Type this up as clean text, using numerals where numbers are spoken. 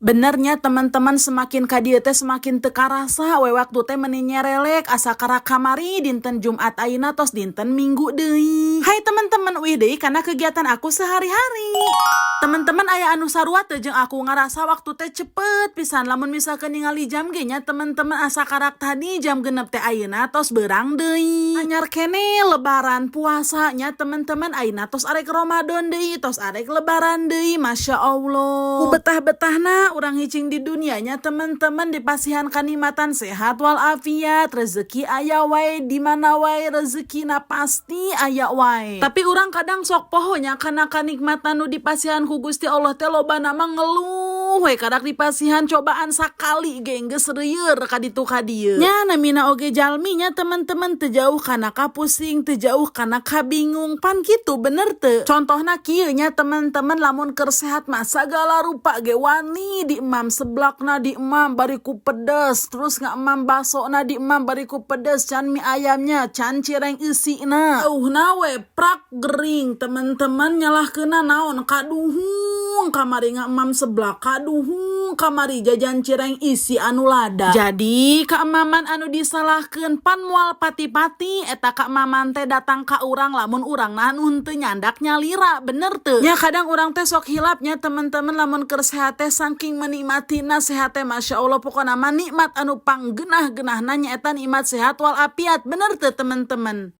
Benernya teman-teman, semakin ka dieu teh semakin teu karasa we waktu teh meuni nyerelek asa kara kamari dinten Jumat ayeuna tos dinten Minggu deui. Hai teman-teman, uih deui kana kegiatan aku sehari-hari. Teman-teman, aya anu sarua teu jeung aku ngarasa waktu teh cepet pisan lamun misalkan ningali jam ge nya teman-teman, asa karak tadi jam 6 teh ayeuna tos beurang deui. Anyar kene lebaran puasa nya teman-teman, ayeuna tos arek Ramadan deui, tos arek lebaran deui, Masya Allah. Betah-betahna urang hicing di dunianya teman-teman, dipasihan kanikmatan sehat walafiat, rezeki aya wae di mana wae, rezekina pasti aya wae. Tapi urang kadang sok pohonya kana kanikmatan nu dipasihan ku Gusti Allah teh lobana mah ngeluh we kadak dipasihan cobaan sakali ge geus reueur ka ditu ka dieu. Nya namina oge jalmi nya teman-teman, teu jauh kana kapusing, teu jauh kana kabingung, pan kitu bener teu. Contohna kieu nya teman-teman, lamun keur sehat mah sagala rupa ge wani diemam, seblakna diemam bari ku pedes, terus ngaemam basona diemam bari ku pedes, can mie ayamnya, can cireng isina. Auhna we prak gering teman-teman, nyalahkeuna naon kaduhung kamari ngaemam seblak, kaduhung kamari jajan cireng isi anu lada. Jadi kaemaman anu disalahkeun pan moal pati-pati eta kaemaman teh datang ka urang lamun urang nahan teu nyandak nyalira, bener teu? Nya kadang urang teh sok hilapnya teman-teman, lamun keur sehat teh saking menikmatina sehat teh Masya Allah, pokona mah nikmat anu panggeunah-geunahna nyaeta nikmat sehat walafiat, bener teu teman-teman?